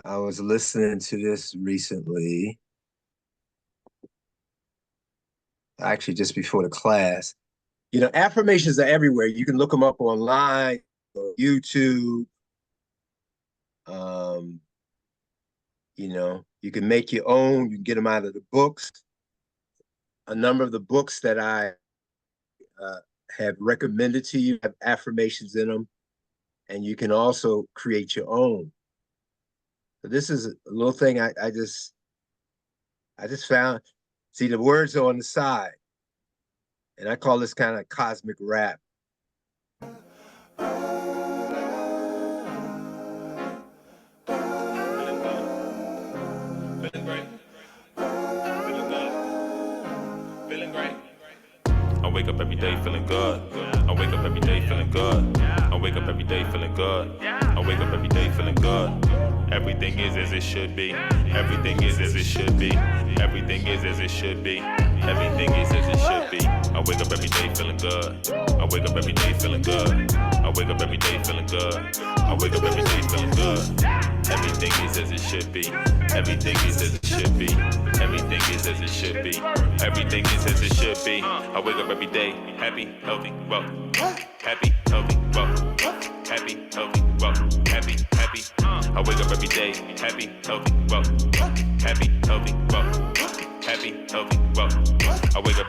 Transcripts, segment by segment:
I was listening to this recently, actually just before the class. Affirmations are everywhere. You can look them up online, YouTube. Um, you can make your own. You can get them out of the books. A number of the books that I uh, have recommended to you have affirmations in them, and you can also create your own. So this is a little thing I just found. See, the words are on the side, and I call this kind of cosmic rap. Feeling great, feeling good, feeling great. I wake up every day feeling good. I wake up every day feeling good. I wake up every day feeling good. I wake up every day feeling good. Everything is as it should be. Everything is as it should be. Everything is as it should be. Everything is as it should be. I wake up every day feeling good. I wake up every day feeling good. I wake up every day feeling good. I wake up every day feeling good. Everything is as it should be. Everything is as it should be. Everything is as it should be. Everything is as it should be. I wake up every day happy, healthy, wealthy. Happy, healthy, wealthy. Happy, healthy, wealthy. Happy, happy. I wake up every day happy, healthy, wealthy. Happy, healthy, wealthy. Happy, healthy, wealthy. I wake up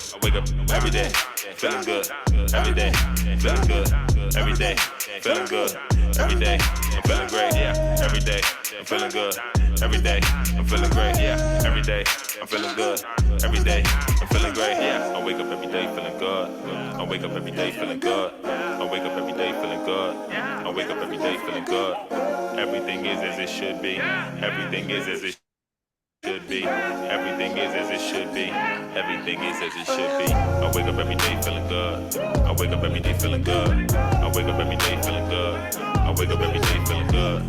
every day feeling good. Every day feeling good. Every day feeling good. Every day I'm feeling great, yeah. Every day I'm feeling good. Every day I'm feeling great, yeah. Every day I'm feeling good. Every day I'm feeling great, yeah. I wake up every day feeling good. I wake up every day feeling good. I wake up every day feeling good. I wake up every day feeling good. Everything is as it should be. Everything is as it should be. Everything is as it should be. Everything is as it should be. I wake up every day feeling good. I wake up every day feeling good. I wake up every day feeling good. I wake up every day feeling good.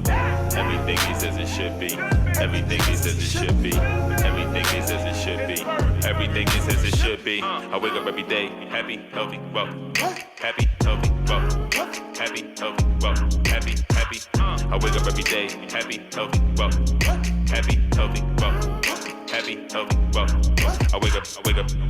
Everything is as it should be. Everything is as it should be. Everything is as it should be. Everything is as it should be. I wake up every day happy, healthy, wealthy. Happy, healthy, wealthy. Happy, healthy, wealthy. Happy, happy. I wake up every day happy, healthy, wealthy. Happy, healthy, wealthy. Happy, healthy, wealthy. I wake up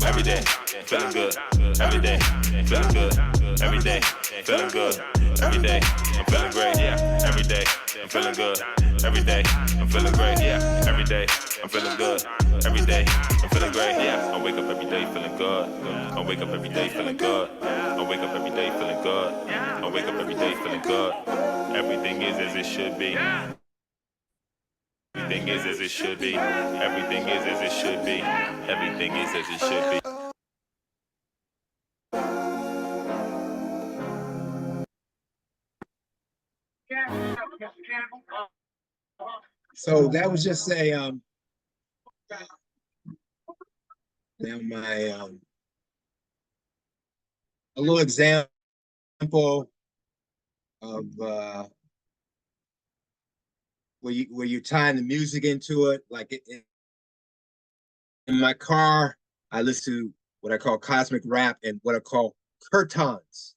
every day feeling good. Every day feeling good. Every day feeling good. Every day I'm feeling great, yeah. Every day I'm feeling good. Every day I'm feeling great, yeah. Every day I'm feeling good. Every day I'm feeling great, yeah. I wake up every day feeling good. I wake up every day feeling good. I wake up every day feeling good. I wake up every day feeling good. Everything is as it should be. Everything is as it should be. Everything is as it should be. Everything is as it should be. So that was just now my a little example of where you're tying the music into it. Like in my car, I listen to what I call cosmic rap and what I call kirtans.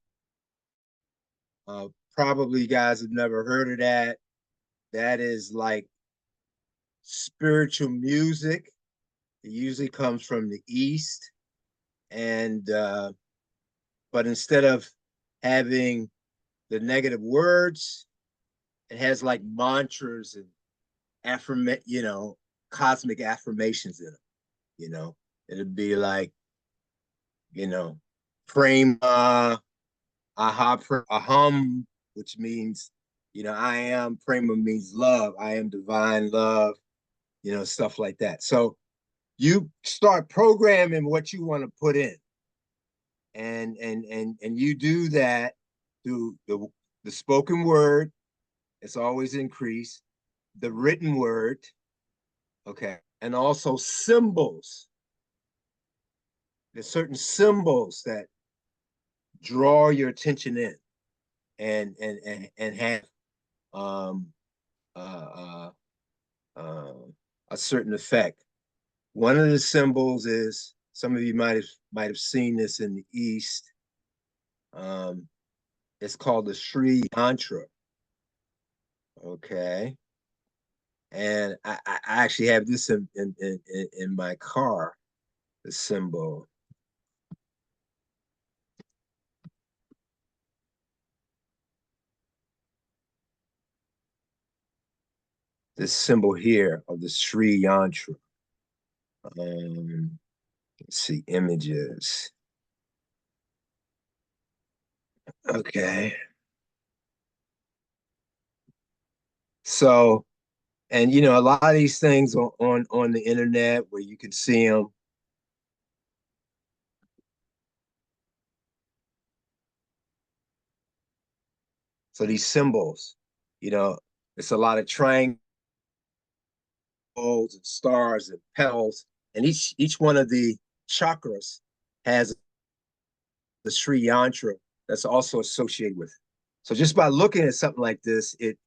Probably you guys have never heard of that. That is like spiritual music. It usually comes from the East, and but instead of having the negative words, it has like mantras and cosmic affirmations in it. You know, it'd be like, you know, prema, aham, which means, I am. Prema means love. I am divine love. Stuff like that. So you start programming what you want to put in, and you do that through the spoken word. It's always increased. The written word, okay, and also symbols. There's certain symbols that draw your attention in and have um, uh, uh, uh, a certain effect. One of the symbols is, some of you might have seen this in the East. Um, it's called the Sri Yantra. Okay, And I actually have this in my car, the symbol. This symbol here of the Sri Yantra. Let's see, images. Okay. So, and you know, a lot of these things on the internet where you can see them. So these symbols, you know, it's a lot of triangles and stars and petals, and each one of the chakras has the Sri Yantra that's also associated with it. So just by looking at something like this, it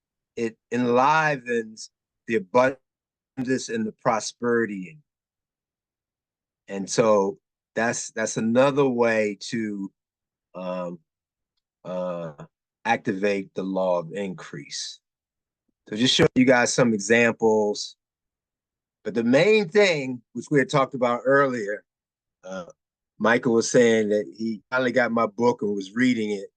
enlivens the abundance and the prosperity, and so that's another way to um, uh, activate the law of increase. So just show you guys some examples. But the main thing, which we had talked about earlier, uh, Michael was saying that he finally got my book and was reading it,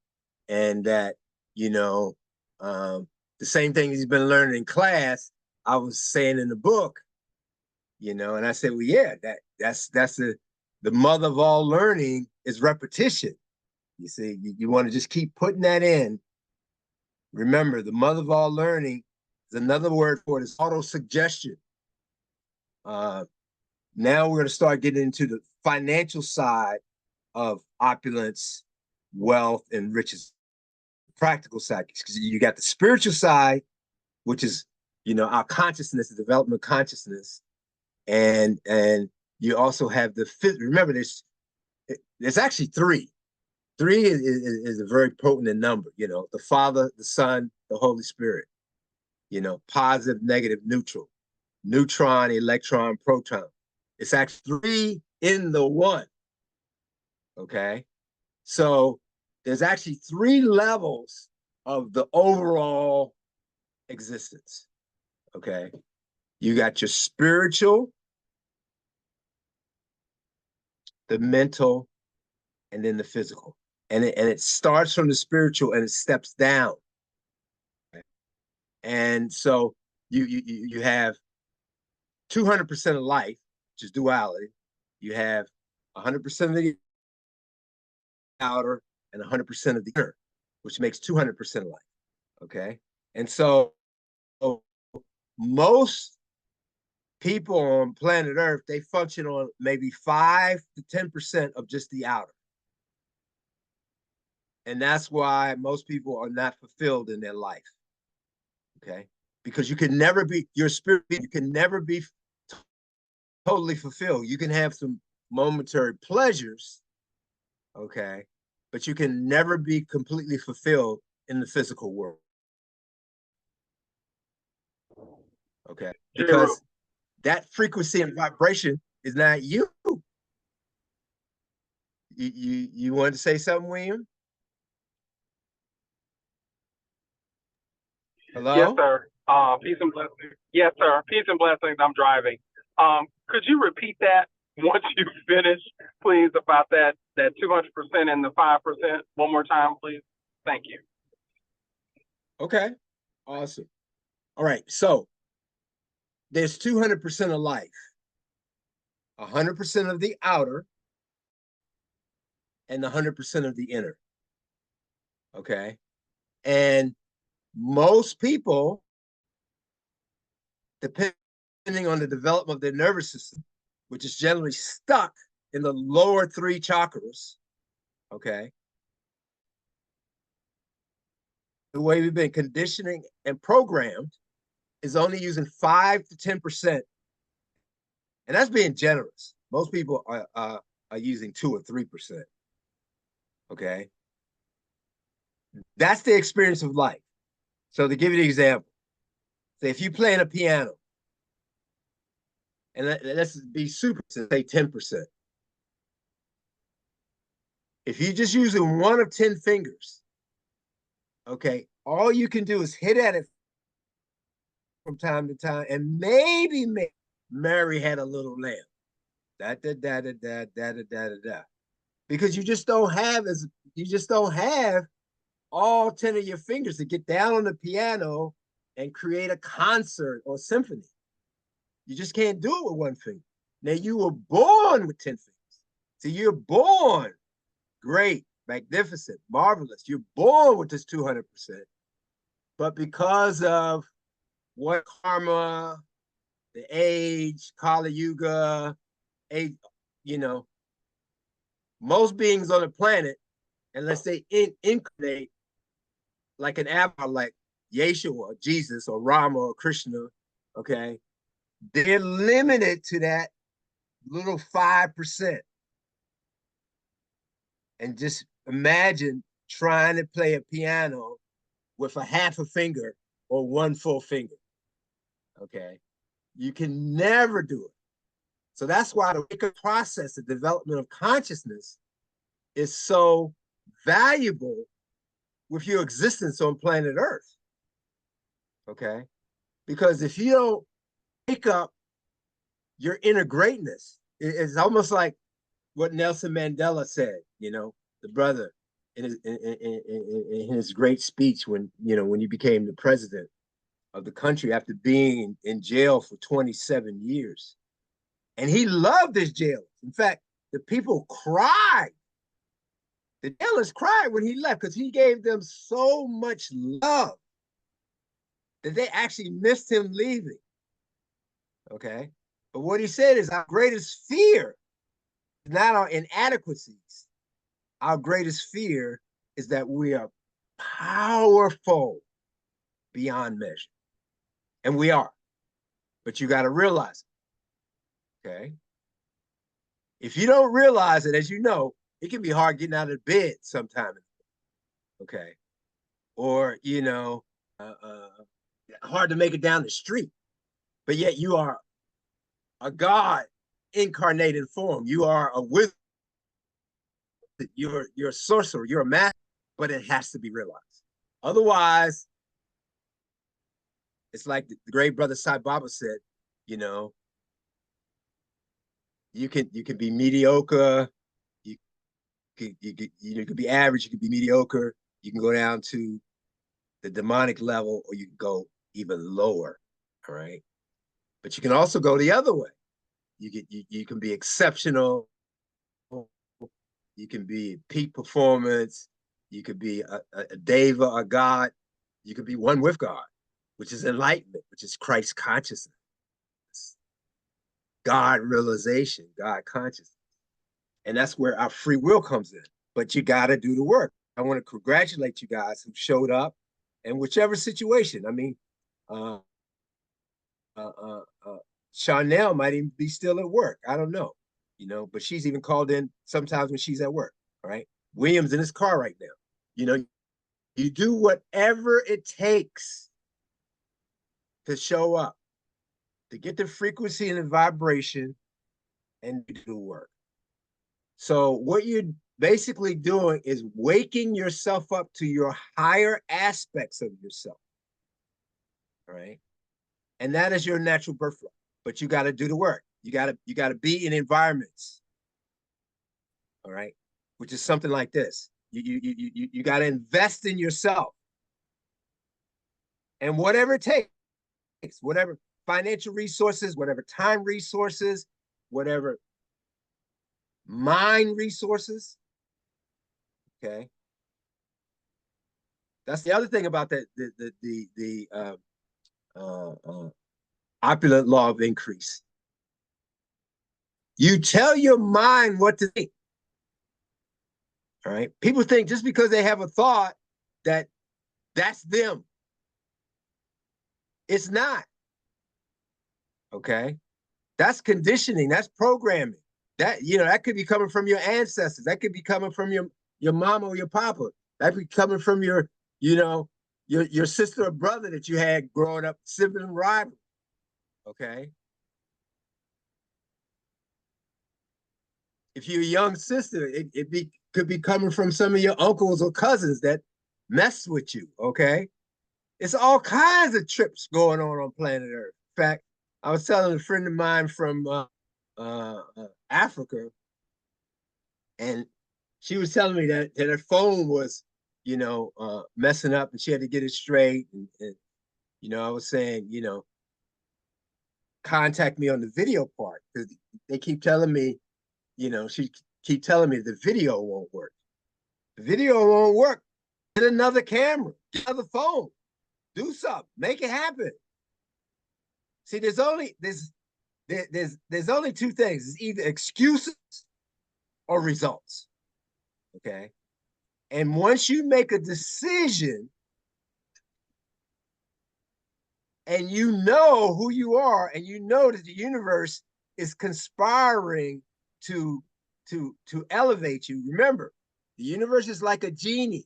and that, you know, the same thing he's been learning in class, I was saying in the book, you know, and I said, well, yeah, that's the mother of all learning is repetition. You see, you want to just keep putting that in. Remember, the mother of all learning is another word for it is auto-suggestion. Now we're going to start getting into the financial side of opulence, wealth, and riches, practical side. Because you got the spiritual side, which is, you know, our consciousness, the development of consciousness, and you also have the fifth. Remember, there's actually three. Three is a very potent number. You know, the Father, the Son, the Holy Spirit. You know, positive, negative, neutral, neutron, electron, proton. It's actually three in the one. Okay. So there's actually three levels of the overall existence. Okay. You got your spiritual, the mental, and then the physical. And it starts from the spiritual and it steps down. And so you have 200% of life, which is duality. You have 100% of the outer and 100% of the inner, which makes 200% of life. Okay. And so most people on planet Earth, they function on maybe 5 to 10% of just the outer. And that's why most people are not fulfilled in their life. Okay. Because you can never be your spirit, you can never be totally fulfilled. You can have some momentary pleasures, okay, but you can never be completely fulfilled in the physical world. Okay. Because that frequency and vibration is not you. You want to say something, William? Yes, Hello? sir. Peace and blessings. Yes, sir. Peace and blessings. I'm driving. Could you repeat that once you finish, please, about that 200% and the 5% one more time, please? Thank you. Okay. Awesome. All right. So there's 200% of life, 100% of the outer, and 100% of the inner. Okay. And most people, depending on the development of their nervous system, which is generally stuck in the lower three chakras, okay, the way we've been conditioning and programmed is only using 5 to 10%. And that's being generous. Most people are using 2 or 3%. Okay. That's the experience of life. So to give you an example, say if you play in a piano, and let's be super, say 10%. If you're just using one of 10 fingers, okay, all you can do is hit at it from time to time, and maybe Mary had a little lamb. Da da da da da da da da da. Because you just don't have all 10 of your fingers to get down on the piano and create a concert or symphony. You just can't do it with one finger. Now you were born with 10 fingers. So you're born great, magnificent, marvelous. You're born with this 200%. But because of what karma, the age, Kali Yuga, age, you know, most beings on the planet, unless they incarnate like an avatar, like Yeshua or Jesus or Rama or Krishna, okay, they're limited to that little 5%. And just imagine trying to play a piano with a half a finger or one full finger. Okay. You can never do it. So that's why the wake-up process, the development of consciousness, is so valuable with your existence on planet Earth. Okay. Because if you don't wake up your inner greatness, it's almost like what Nelson Mandela said, the brother in his great speech when he became the president of the country after being in jail for 27 years. And he loved his jailers. In fact, the people cried. The jailers cried when he left because he gave them so much love that they actually missed him leaving. Okay. But what he said is our greatest fear is not our inadequacies. Our greatest fear is that we are powerful beyond measure. And we are. But you got to realize it. Okay. If you don't realize it, as you know, it can be hard getting out of bed sometime. Okay. Or, hard to make it down the street. But yet you are a God incarnated form. You are a wizard. You're a sorcerer. You're a master. But it has to be realized. Otherwise, it's like the great brother Sai Baba said, you can be mediocre. You could be average. You could be mediocre. You can go down to the demonic level, or you can go even lower. All right. But you can also go the other way. You can be exceptional. You can be peak performance. You could be a deva, a God. You could be one with God, which is enlightenment, which is Christ consciousness, God realization, God consciousness. And that's where our free will comes in. But you got to do the work. I want to congratulate you guys who showed up in whichever situation. I mean, Chanel might even be still at work. I don't know, but she's even called in sometimes when she's at work. All right. William's in his car right now. You do whatever it takes to show up, to get the frequency and the vibration and do the work. So what you're basically doing is waking yourself up to your higher aspects of yourself. All right. And that is your natural birthright. But you got to do the work. You got to be in environments. All right. Which is something like this. You got to invest in yourself. And whatever it takes, whatever financial resources, whatever time resources, whatever mind resources. Okay. That's the other thing about the opulent law of increase. You tell your mind what to think. All right. People think just because they have a thought that's them. It's not. Okay. That's conditioning. That's programming. That could be coming from your ancestors. That could be coming from your mama or your papa. That could be coming from your sister or brother that you had growing up, sibling rival. Okay. If you're a young sister, it could be coming from some of your uncles or cousins that mess with you. Okay. It's all kinds of trips going on planet Earth. In fact, I was telling a friend of mine from Africa, and she was telling me that her phone was, messing up, and she had to get it straight. And I was saying, contact me on the video part, because they keep telling me, she keep telling me the video won't work. The video won't work. Get another camera, get another phone, do something, make it happen. See, there's only two things. It's either excuses or results. Okay. And once you make a decision and you know who you are, and you know that the universe is conspiring to elevate you. Remember, the universe is like a genie.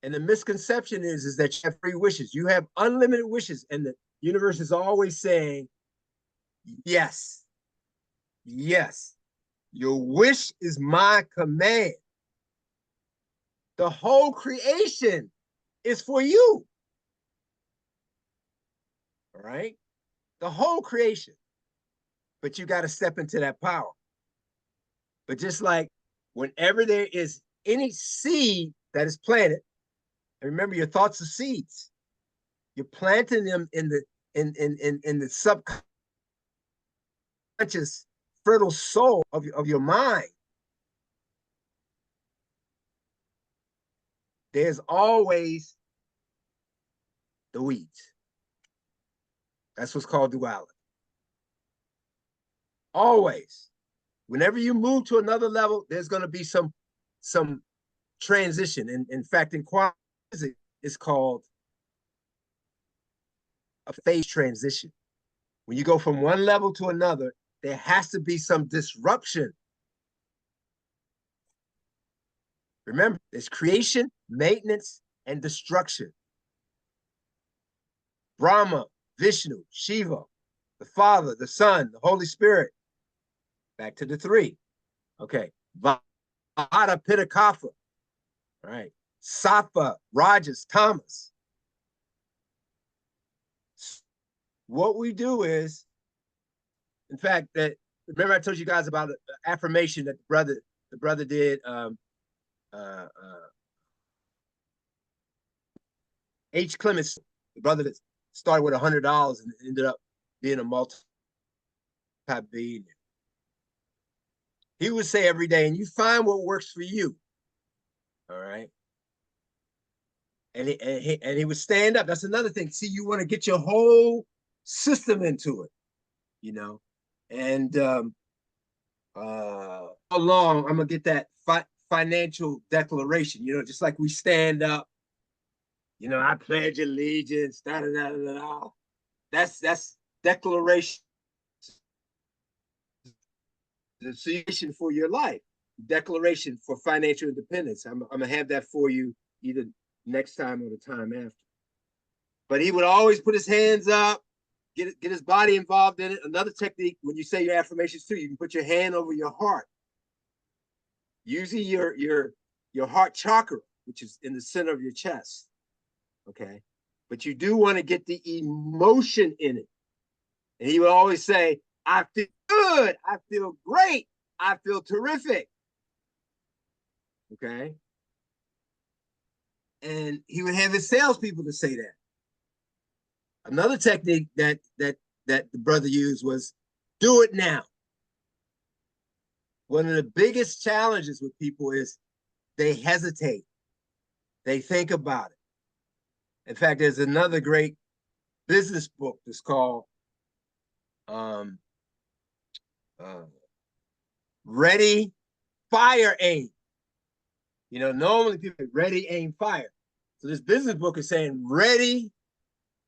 And the misconception is that you have free wishes. You have unlimited wishes, and the universe is always saying, yes, yes, your wish is my command. The whole creation is for you. All right? The whole creation. But you got to step into that power. But just like whenever there is any seed that is planted, and remember, your thoughts are seeds. You're planting them in the subconscious fertile soul of your mind. There's always the weeds. That's what's called duality. Always. Whenever you move to another level, there's going to be some transition. And in fact, in quantum physics, it's called a phase transition. When you go from one level to another, there has to be some disruption. Remember, there's creation, maintenance, and destruction. Brahma, Vishnu, Shiva, the Father, the Son, the Holy Spirit. Back to the three. Okay. Vata, Pitta, Kapha. All right. Sattva, Rajas, Tamas. What we do is, in fact, that remember I told you guys about the affirmation that the brother did. H. Clements, the brother that started with $100 and ended up being a multi-billionaire. He would say every day, and you find what works for you. All right. And he would stand up. That's another thing. See, you want to get your whole system into it, And how long I'm gonna get that financial declaration, just like we stand up, I pledge allegiance, da da da da da. That's declaration, the decision for your life, declaration for financial independence. I'm gonna have that for you either next time or the time after. But he would always put his hands up, get his body involved in it. Another technique, when you say your affirmations too, you can put your hand over your heart. Usually your heart chakra, which is in the center of your chest. Okay. But you do want to get the emotion in it. And he would always say, I feel good. I feel great. I feel terrific. Okay. And he would have his salespeople to say that. Another technique that the brother used was do it now. One of the biggest challenges with people is they hesitate. They think about it. In fact, there's another great business book that's called Ready, Fire, Aim. Normally people say ready, aim, fire. So this business book is saying ready,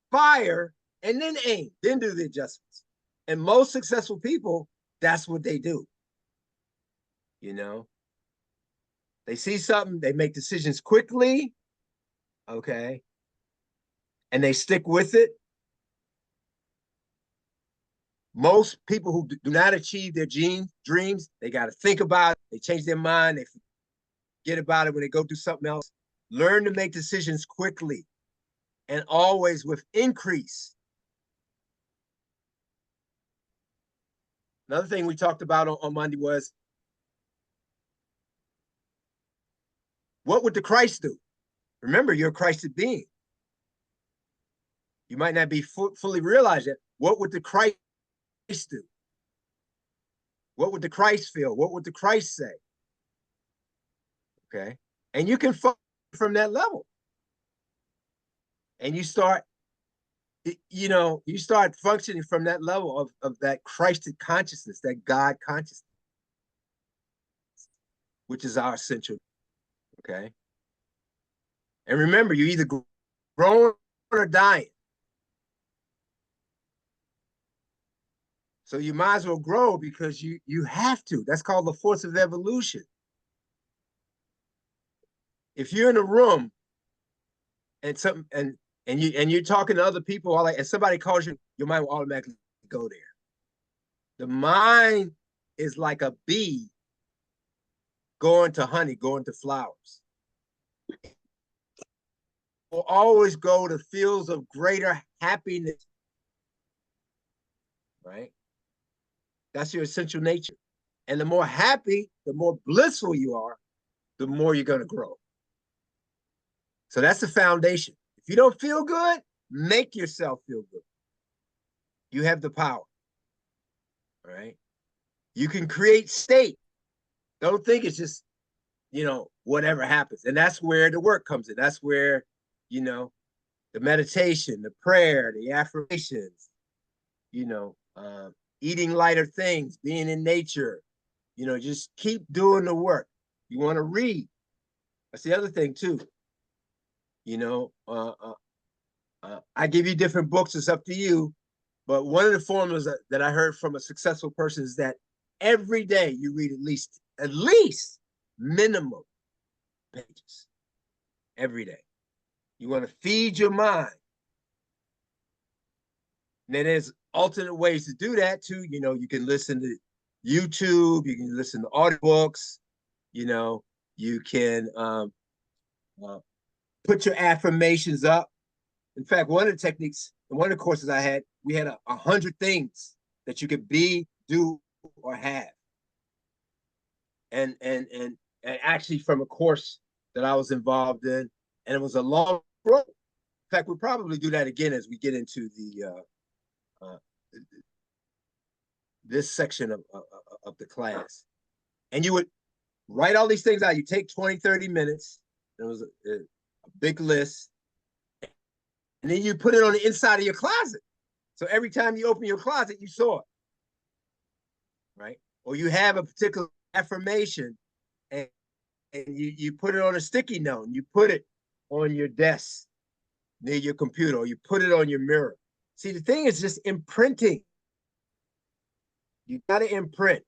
fire, and then aim, then do the adjustments. And most successful people, that's what they do. They see something, they make decisions quickly, okay, and they stick with it. Most people who do not achieve their dreams, they got to think about it. They change their mind. They forget about it when they go do something else. Learn to make decisions quickly and always with increase. Another thing we talked about on Monday was, what would the Christ do? Remember, you're a Christed being. You might not be fully realize that. What would the Christ do? What would the Christ feel? What would the Christ say? Okay. And you can function from that level. And you start, you start functioning from that level of that Christed consciousness, that God consciousness, which is our essential. Okay. And remember, you're either growing or dying. So you might as well grow because you have to. That's called the force of evolution. If you're in a room and you're talking to other people, all that, and somebody calls you, your mind will automatically go there. The mind is like a bee going to honey, going to flowers. Will always go to fields of greater happiness, right? That's your essential nature. And the more happy, the more blissful you are, the more you're going to grow. So that's the foundation. If you don't feel good, make yourself feel good. You have the power. All right. You can create state. Don't think it's just, whatever happens. And that's where the work comes in. That's where, the meditation, the prayer, the affirmations, eating lighter things, being in nature, just keep doing the work. You want to read. That's the other thing too. I give you different books. It's up to you. But one of the formulas that I heard from a successful person is that every day you read at least minimum pages every day. You want to feed your mind. And then there's alternate ways to do that too. You can listen to YouTube, you can listen to audiobooks, you can put your affirmations up. In fact, one of the techniques, in one of the courses I had, we had 100 things that you could be, do, or have. And actually from a course that I was involved in, and it was a long road. In fact, we'll probably do that again as we get into this section of the class. And you would write all these things out. You take 20, 30 minutes. It was a big list. And then you put it on the inside of your closet. So every time you open your closet, you saw it. Right? Or you have a particular affirmation and you put it on a sticky note and you put it on your desk near your computer, or you put it on your mirror. See, the thing is just imprinting. You got to imprint.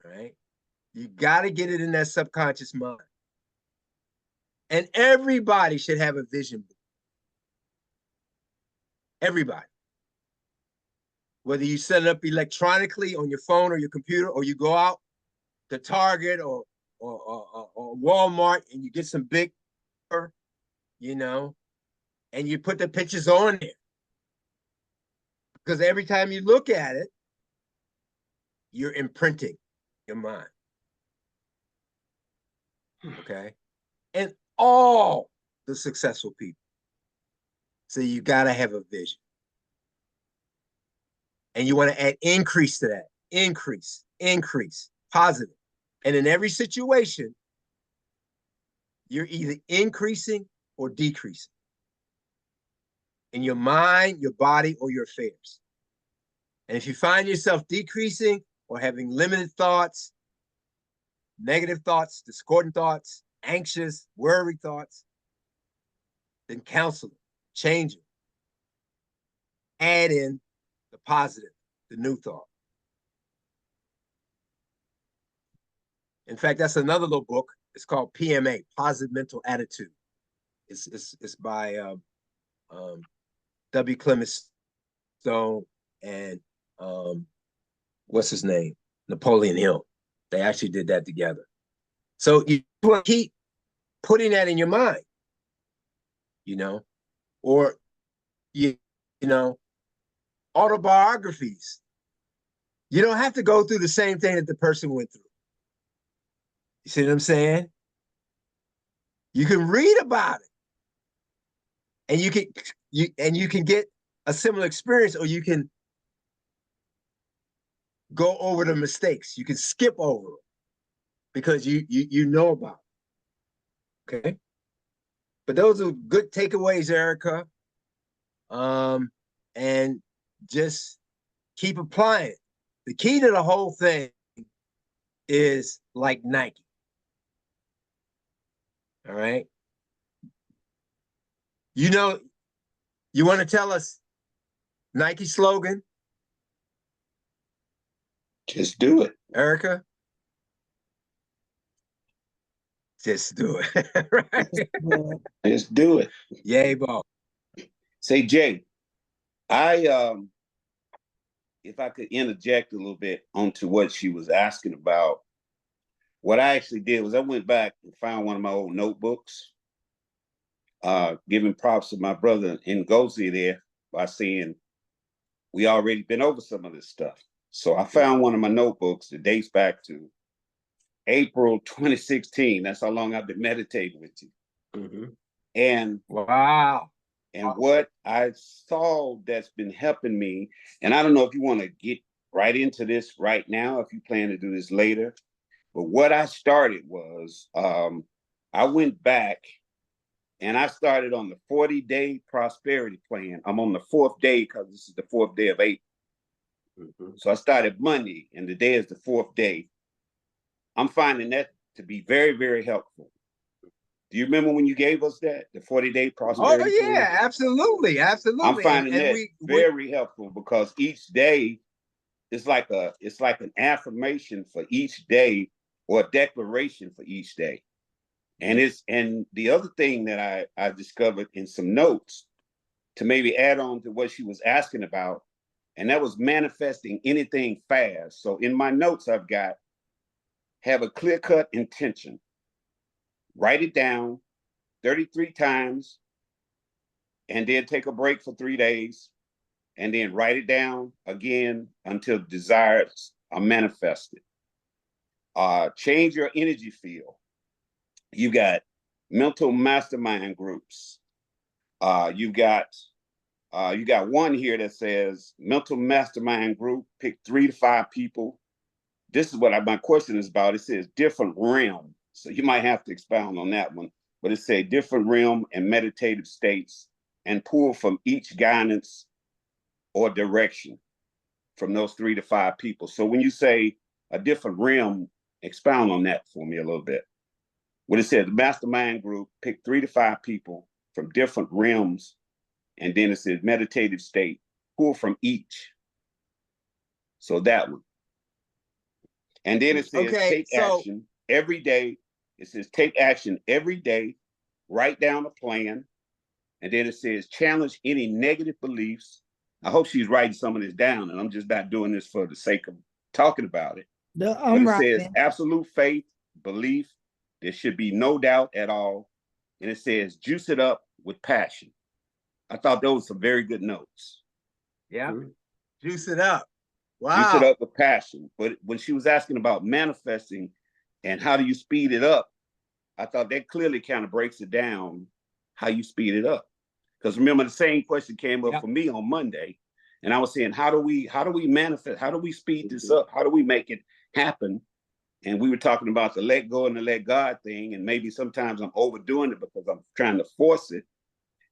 Right? You got to get it in that subconscious mind. And everybody should have a vision board. Everybody. Whether you set it up electronically on your phone or your computer, or you go out to Target or Walmart and you get some big, and you put the pictures on there. Because every time you look at it, you're imprinting your mind. Okay? And all the successful people. So you got to have a vision. And you want to add increase to that. Increase, positive. And in every situation, you're either increasing or decreasing in your mind, your body, or your affairs. And if you find yourself decreasing or having limited thoughts, negative thoughts, discordant thoughts, anxious, worried thoughts, then counsel it, change it. Add in the positive, the new thought. In fact, that's another little book. It's called PMA, Positive Mental Attitude. It's by W. Clement Stone and what's his name? Napoleon Hill. They actually did that together. So you want to keep putting that in your mind, you know, or you know, autobiographies. You don't have to go through the same thing that the person went through. You see what I'm saying? You can read about it, and you can get a similar experience, or you can go over the mistakes. You can skip over it because you know about it. Okay. But those are good takeaways, Erica. And just keep applying it. The key to the whole thing is like Nike. All right. You know, you want to tell us Nike slogan, Just do it. Erica? Just do it. Right? Just do it. Yay, ball. Say, Jay, if I could interject a little bit onto what she was asking about, what I actually did was I went back and found one of my old notebooks, giving props to my brother Ngozi there by saying we already been over some of this stuff. So I found one of my notebooks that dates back to April 2016. That's how long I've been meditating with you. Mm-hmm. And wow. And what I saw that's been helping me, and I don't know if you want to get right into this right now, if you plan to do this later, but what I started was I went back and I started on the 40-day prosperity plan. I'm on the 4th day because this is the 4th day of April. Mm-hmm. So I started Monday, and today is the 4th day. I'm finding that to be very, very helpful. Do you remember when you gave us that, the 40-day prosperity? Oh, yeah, plan? Absolutely. Absolutely. I'm finding that very helpful because each day is like an affirmation for each day or a declaration for each day. And the other thing that I discovered in some notes to maybe add on to what she was asking about, and that was manifesting anything fast. So in my notes, I've got have a clear-cut intention, write it down 33 times, and then take a break for 3 days, and then write it down again until desires are manifested. Change your energy field. You got mental mastermind groups. You got one here that says mental mastermind group, pick 3 to 5 people. This is what my question is about. It says different realm. So you might have to expound on that one. But it says different realm and meditative states and pull from each guidance or direction from those 3 to 5 people. So when you say a different realm, expound on that for me a little bit. When it says the mastermind group, pick 3 to 5 people from different realms, and then it says meditative state, pull from each. So that one. And then it says take action every day. It says take action every day, write down a plan. And then it says challenge any negative beliefs. I hope she's writing some of this down, and I'm just not doing this for the sake of talking about it. But it says absolute faith, belief. There should be no doubt at all. And it says juice it up with passion. I thought those were some very good notes. Yeah. Juice it up. Wow. Juice it up with passion. But when she was asking about manifesting and how do you speed it up, I thought that clearly kind of breaks it down, how you speed it up. Because remember, the same question came up for me on Monday. And I was saying, how do we manifest? How do we speed this up? How do we make it happen? And we were talking about the let go and the let God thing. And maybe sometimes I'm overdoing it because I'm trying to force it.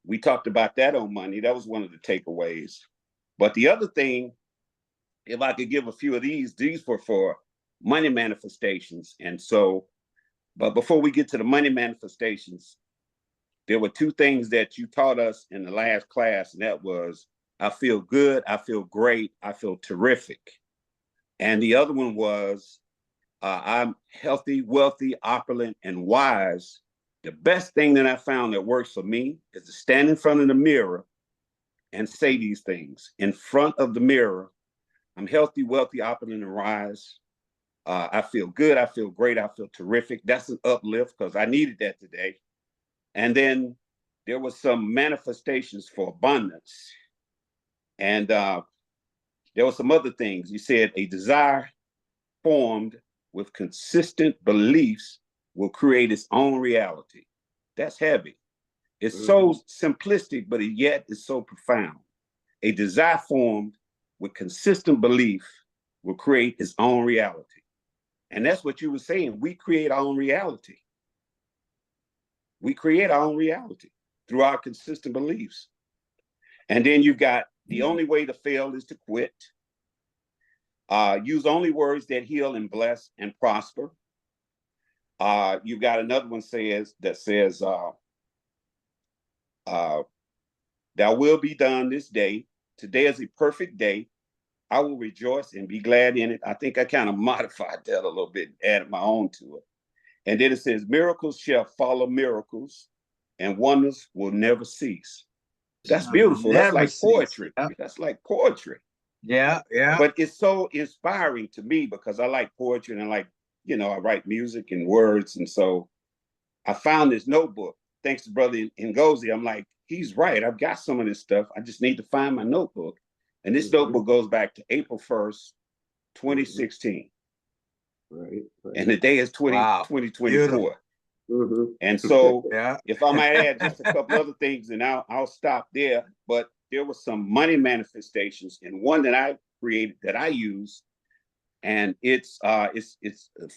We talked about that on Monday. That was one of the takeaways. But the other thing, if I could give a few of these were for money manifestations. And so, but before we get to the money manifestations, there were 2 things that you taught us in the last class, and that was, I feel good, I feel great, I feel terrific. And the other one was, I'm healthy, wealthy, opulent, and wise. The best thing that I found that works for me is to stand in front of the mirror and say these things in front of the mirror. I'm healthy, wealthy, opulent, and wise. I feel good. I feel great. I feel terrific. That's an uplift because I needed that today. And then there was some manifestations for abundance. And there were some other things. You said a desire formed with consistent beliefs will create its own reality. That's heavy. It's so simplistic, but yet it's so profound. A desire formed with consistent belief will create its own reality. And that's what you were saying. We create our own reality. We create our own reality through our consistent beliefs. And then you've got the only way to fail is to quit. Use only words that heal and bless and prosper. You've got another one that says, "Thou will be done this day. Today is a perfect day. I will rejoice and be glad in it." I think I kind of modified that a little bit, added my own to it. And then it says, "Miracles shall follow miracles, and wonders will never cease." That's beautiful. That's like poetry. That's like poetry. Yeah, yeah. But it's so inspiring to me because I like poetry and I like, I write music and words. And so I found this notebook. Thanks to Brother Ngozi, I'm like, he's right. I've got some of this stuff. I just need to find my notebook. And this notebook goes back to April 1st, 2016. Right. And the day is 2024. And so if I might add just a couple other things, and I'll stop there. But there was some money manifestations, and one that I created that I use, and it's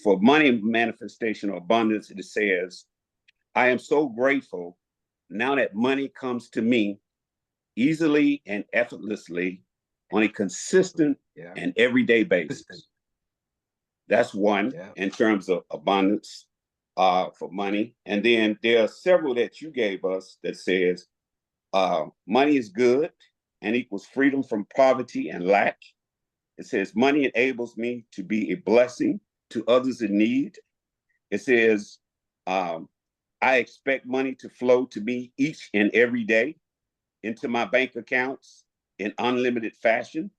for money manifestation or abundance. It says, "I am so grateful now that money comes to me easily and effortlessly on a consistent and everyday basis." That's one in terms of abundance for money. And then there are several that you gave us that says, money is good and equals freedom from poverty and lack. It says, money enables me to be a blessing to others in need. It says, I expect money to flow to me each and every day into my bank accounts in unlimited fashion.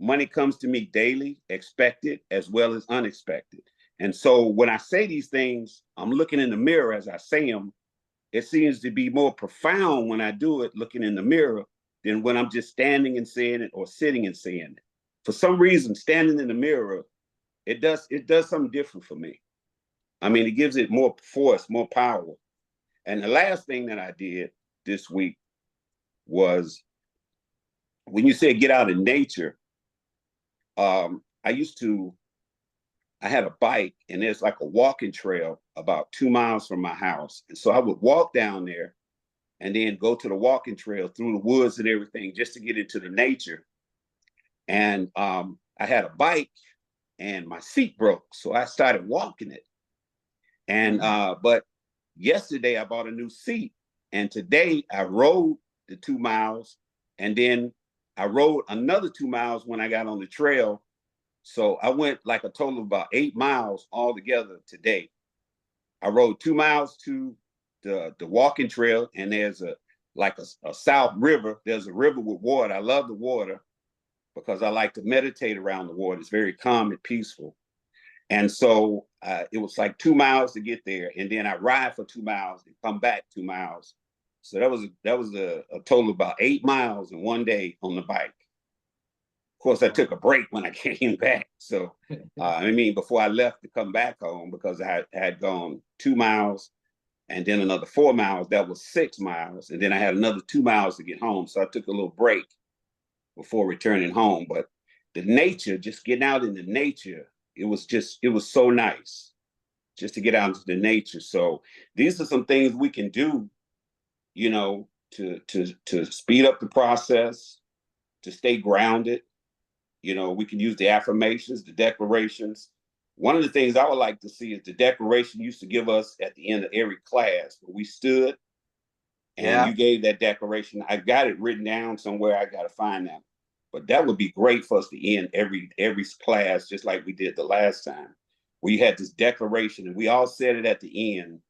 Money comes to me daily, expected as well as unexpected. And so when I say these things, I'm looking in the mirror as I say them. It seems to be more profound when I do it looking in the mirror than when I'm just standing and saying it or sitting and saying it. For some reason, standing in the mirror, it does something different for me. I mean, it gives it more force, more power. And the last thing that I did this week was when you said get out in nature, I had a bike and there's like a walking trail about 2 miles from my house. And so I would walk down there and then go to the walking trail through the woods and everything just to get into the nature. And I had a bike and my seat broke. So I started walking it. And but yesterday I bought a new seat. And today I rode the 2 miles and then I rode another 2 miles when I got on the trail. So I went like a total of about 8 miles altogether today. I rode 2 miles to the walking trail, and there's a South River. There's a river with water. I love the water because I like to meditate around the water. It's very calm and peaceful. And so it was like 2 miles to get there, and then I ride for 2 miles and come back 2 miles. So that was a total of about 8 miles in one day on the bike. Of course, I took a break when I came back. So, before I left to come back home, because I had gone 2 miles and then another 4 miles, that was 6 miles. And then I had another 2 miles to get home. So I took a little break before returning home. But the nature, just getting out in the nature, it was so nice just to get out into the nature. So these are some things we can do, to speed up the process, to stay grounded. We can use the affirmations, the declarations. One of the things I would like to see is the declaration used to give us at the end of every class where we stood and you gave that declaration. I got it written down somewhere. I got to find that. But that would be great for us to end every class, just like we did the last time. We had this declaration and we all said it at the end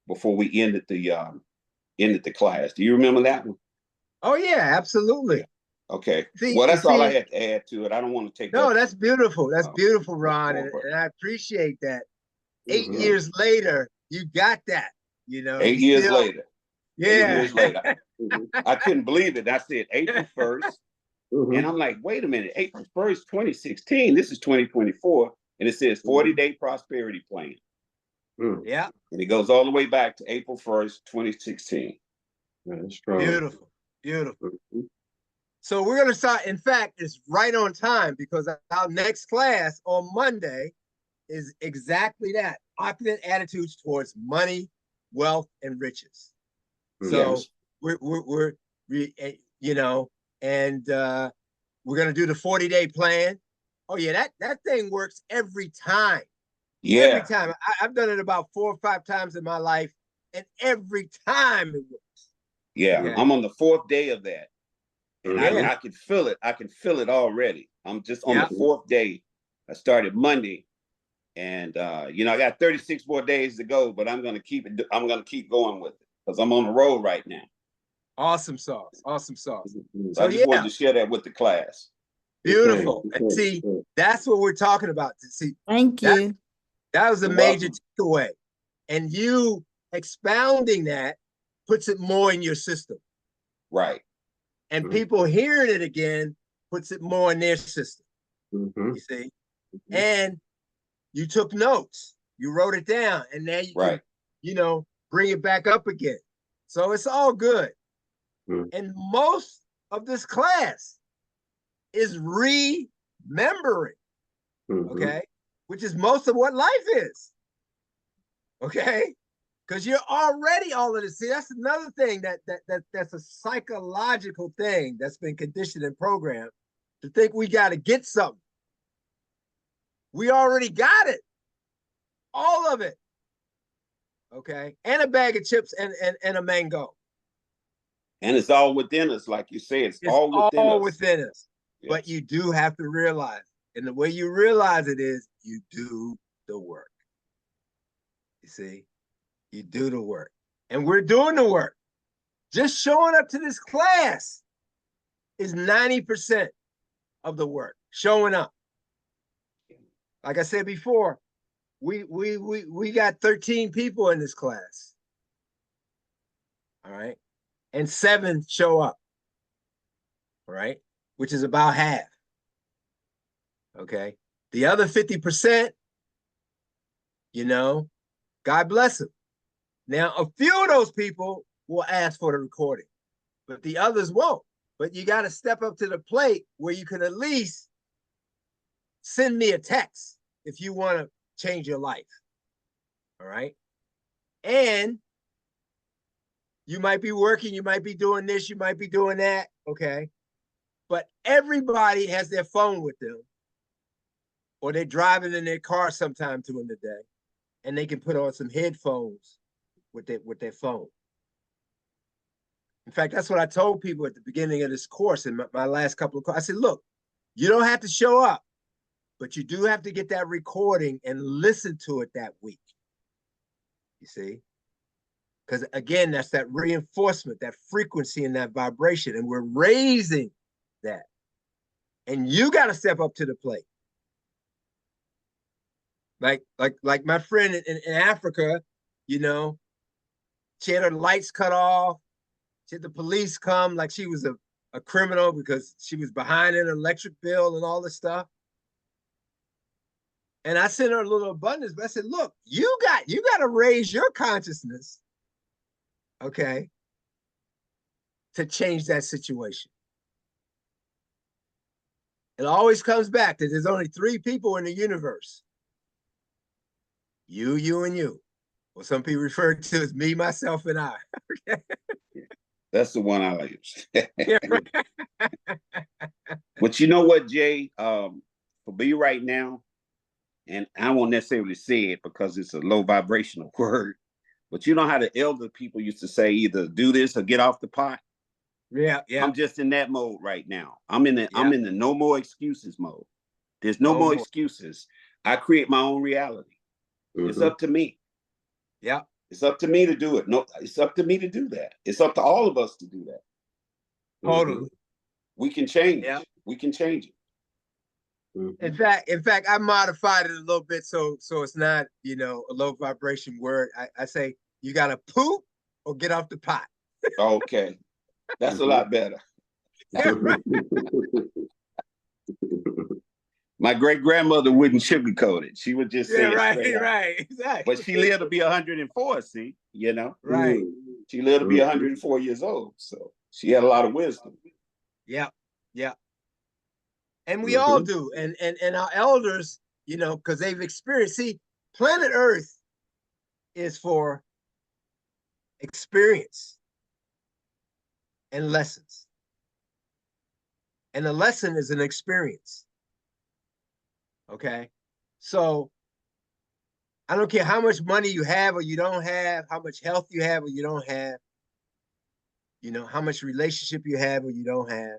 before we ended the class. Do you remember that one? Oh yeah, absolutely. Okay. See, Well, you that's all I see, had to add to it. I don't want to take no, up that's beautiful. That's beautiful, much Ron, more, but and I appreciate that. 8 Mhm. years later, you got that. You know, you 8 years still, later, 8 yeah. years later, Mhm. I couldn't believe it. I said April 1st. And Mhm. I'm like, wait a minute, April 1st, 2016. This is 2024. And it says 40-day prosperity plan. Mhm. Yeah, And it goes all the way back to April 1st, 2016. Yeah, that's strong. beautiful, beautiful. Mhm. So we're gonna start. In fact, it's right on time because our next class on Monday is exactly that: opulent attitudes towards money, wealth, and riches. So Yes. you know, and we're gonna do the 40-day plan. Oh yeah, that thing works every time. Every Yeah. time. I've done it about 4 or 5 times in my life, and every time it works. Yeah. Okay. I'm on the 4th day of that. And Mhm. Yeah. I can feel it. I can feel it already. I'm just on the Yeah. 4th day. I started Monday. And I got 36 more days to go, but I'm gonna keep it, I'm gonna keep going with it because I'm on the road right now. Awesome sauce. Awesome sauce. Mhm. So So I just wanted yeah, to share that with the class. Good thing. beautiful. Good And thing. see, Good thing. that's what we're talking about. See, Thank that you. that was a You're major welcome. takeaway. And you expounding that puts it more in your system. Right. And Mhm. people hearing it again puts it more in their system. Mhm. You see? Mhm. And you took notes, you wrote it down, and now you can, Right. bring it back up again. So it's all good. Mhm. And most of this class is remembering, Mhm. okay, which is most of what life is, okay, because you're already all of this. See, that's another thing that's a psychological thing that's been conditioned and programmed to think we got to get something. We already got it, all of it, okay, and a bag of chips and a mango. And it's all within us, like you said, it's It's all within all us. within us, but Yes. you do have to realize, and the way you realize it is you do the work. You see, you do the work, and we're doing the work. Just showing up to this class is 90% of the work. Showing up. Like I said before, we got 13 people in this class. All right. And 7 show up. All right. Which is about half. Okay. The other 50%, God bless them. Now, a few of those people will ask for the recording, but the others won't. But you got to step up to the plate where you can at least send me a text if you want to change your life. All right. And you might be working, you might be doing this, you might be doing that. Okay. But everybody has their phone with them, or they're driving in their car sometime during the day, and they can put on some headphones with their phone. In fact, that's what I told people at the beginning of this course in my last couple of courses. I said, look, you don't have to show up, but you do have to get that recording and listen to it that week. You see? Because again, that's that reinforcement, that frequency and that vibration, and we're raising that. And you got to step up to the plate. Like my friend in Africa, she had her lights cut off. She had the police come like she was a criminal because she was behind an electric bill and all this stuff. And I sent her a little abundance, but I said, look, you got to raise your consciousness, okay, to change that situation. It always comes back that there's only 3 people in the universe. You, and you. Well, some people refer to as me, myself, and I. That's the one I use. Yeah, right. But you know what, Jay? For me right now, and I won't necessarily say it because it's a low vibrational word, but you know how the elder people used to say either do this or get off the pot? Yeah, yeah, I'm just in that mode right now. I'm in yeah. the no more excuses mode. There's no No more more. excuses. I create my own reality. It's Mhm. up to me. Yeah, It's up to me to do it. No, it's up to me to do that. It's up to all of us to do that. Mhm. totally. we can change. Yeah. We can change it. In fact, I modified it a little bit so it's not, you know, a low vibration word. I say you gotta poop or get off the pot. Okay. That's a lot better. Right. My great grandmother wouldn't sugarcoat it. She would just say it straight out. Right, exactly. But she lived to be 104, see, you know? Right. She lived to be 104 years old. So she had a lot of wisdom. Yeah. Yeah. And we all do. And our elders, you know, because they've experienced, see, planet Earth is for experience and lessons. And a lesson is an experience. Okay. So I don't care how much money you have or you don't have, how much health you have or you don't have, you know, how much relationship you have or you don't have.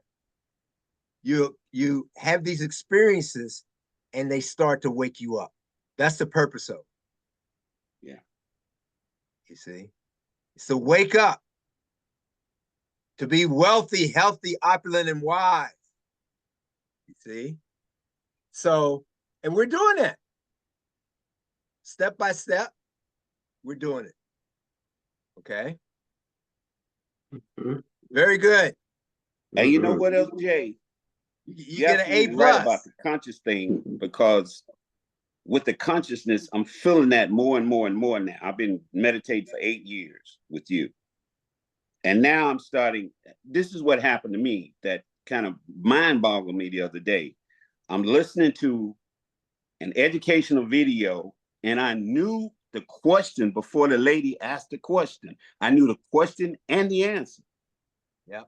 You have these experiences and they start to wake you up. That's the purpose of it. Yeah. You see? It's to wake up, to be wealthy, healthy, opulent, and wise. You see? So, and we're doing that. Step by step, we're doing it. Okay? Very good. And you know what else, Jay? You get an A+. Right about the conscious thing, because with the consciousness, I'm feeling that more and more and more now. I've been meditating for 8 years with you. And now I'm starting, this is what happened to me that kind of mind boggled me the other day. I'm listening to an educational video and I knew the question before the lady asked the question. I knew the question and the answer. Yeah.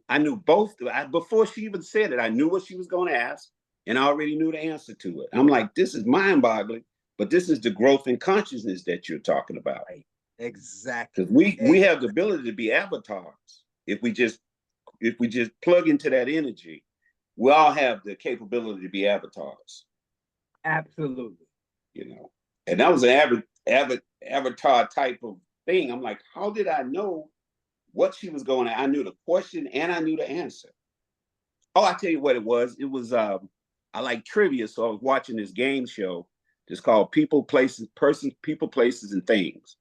I knew both. Before she even said it, I knew what she was going to ask and I already knew the answer to it. I'm like, this is mind boggling, but this is the growth in consciousness that you're talking about. Right. Exactly. Because we have the ability to be avatars. If we just plug into that energy, we all have the capability to be avatars. Absolutely. You know, and that was an avatar type of thing. I'm like, how did I know what she was going to? I knew the question and I knew the answer. Oh, I tell you what it was. It was I like trivia, so I was watching this game show. It's called People, Places, Persons, People, Places, and Things.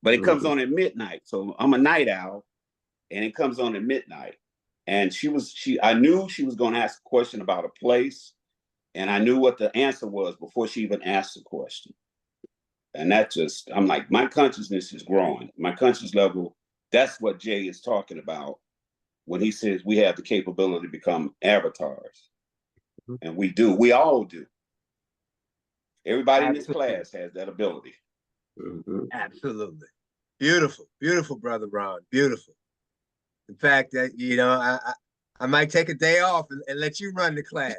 But it comes on at midnight. So I'm a night owl, and it comes on at midnight. And I knew she was going to ask a question about a place, and I knew what the answer was before she even asked the question. And I'm like, my consciousness is growing. My conscious level, that's what Jay is talking about when he says we have the capability to become avatars. And we do. We all do. Everybody in this class has that ability. Absolutely. Beautiful. Beautiful, Brother Ron. Beautiful. In fact, that you know, I might take a day off and let you run the class.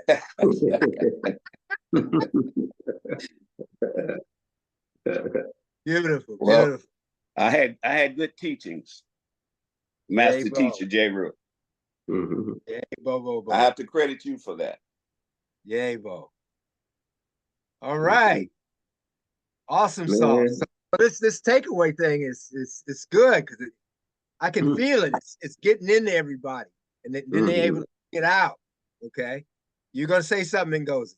Beautiful, Well, beautiful. I had good teachings. Master teacher Jay Rook. Yay, Bo. I have to credit you for that. Yay, Bo. All right. Awesome sauce. So this takeaway thing is good because I can feel it. It's getting into everybody, and then they're able to get out. Okay, you're gonna say something, Ngozi.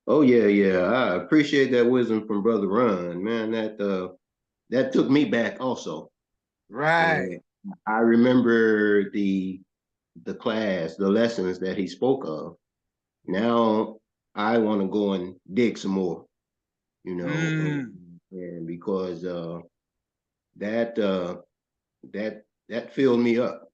Oh yeah. I appreciate that wisdom from Brother Ron, man. That took me back also. Right. I remember the class, the lessons that he spoke of. Now I want to go and dig some more, you know, and because that filled me up.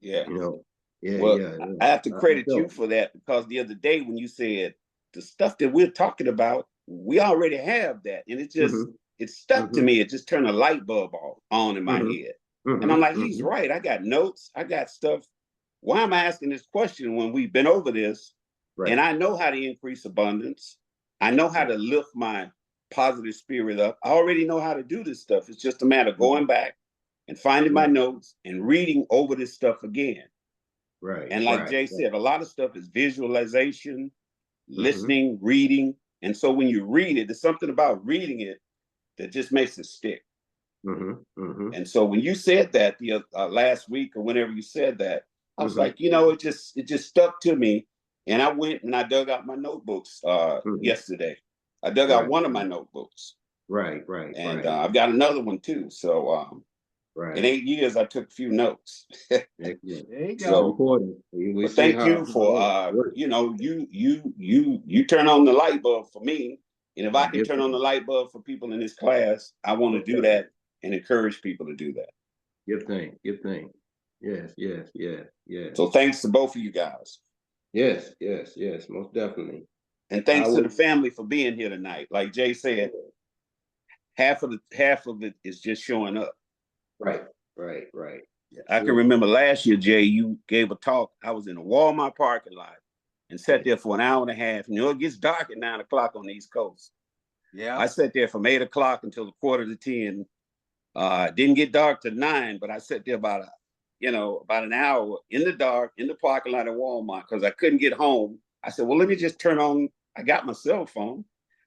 Yeah. You know. Yeah. I have to credit you for that, because the other day when you said the stuff that we're talking about, we already have that. And it just it stuck to me. It just turned a light bulb on in my head. And I'm like, he's right. I got notes. I got stuff. Why am I asking this question when we've been over this? Right. And I know how to increase abundance. I know how to lift my positive spirit up. I already know how to do this stuff. It's just a matter of going back and finding my notes and reading over this stuff again. Right. And like Jay said, a lot of stuff is visualization, listening, reading. And so when you read it, there's something about reading it that just makes it stick. And so when you said that the last week or whenever you said that, I was like, it just stuck to me. And I went and I dug out my notebooks yesterday. I dug out one of my notebooks. Right. And I've got another one too. So in 8 years, I took a few notes. There you go. So, important. but thank you for you turn on the light bulb for me. And if I can turn on the light bulb for people in this class, I want to do that and encourage people to do that. Good thing. Yes. So thanks to both of you guys. Yes, most definitely. And thanks to the family for being here tonight. Like Jay said, half of it is just showing up. Right. Yeah, I can remember last year, Jay, you gave a talk. I was in a Walmart parking lot and sat there for an hour and a half. It gets dark at 9 o'clock on the East Coast. Yeah. I sat there from 8 o'clock until the 8:45. Didn't get dark till 9, but I sat there about an hour in the dark in the parking lot at Walmart because I couldn't get home. I said, well, let me just turn on. I got my cell phone.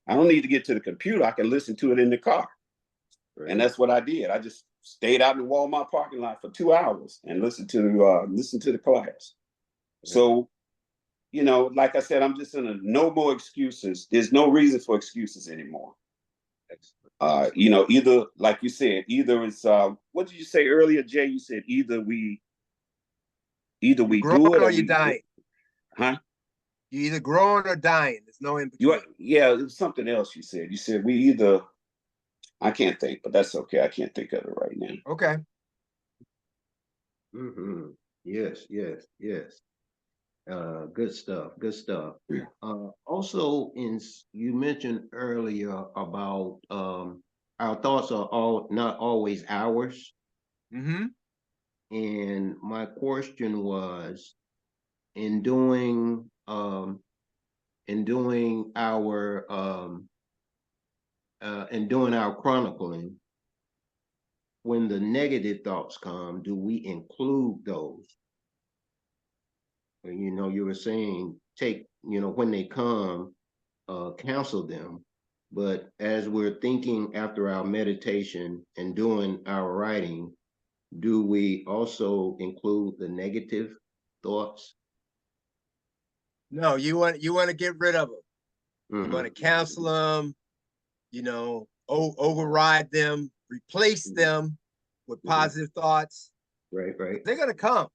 I don't need to get to the computer. I can listen to it in the car. Right. And that's what I did. I just stayed out in the Walmart parking lot for 2 hours and listened to the class. Right. So, like I said, I'm just in a no more excuses. There's no reason for excuses anymore. Either, like you said, either it's what did you say earlier, Jay? You said either we do it or you dying. Huh? You either growing or dying. There's no in between. Yeah, it was something else you said. You said we either, I can't think, but that's okay. I can't think of it right now. Okay. Yes. Good stuff. Also, you mentioned earlier about our thoughts are not always ours. And my question was, in doing our chronicling, when the negative thoughts come, do we include those? You were saying when they come, counsel them. But as we're thinking after our meditation and doing our writing, do we also include the negative thoughts? No, you want to get rid of them. You want to counsel them, override them, replace them with positive thoughts. Right. They're gonna come.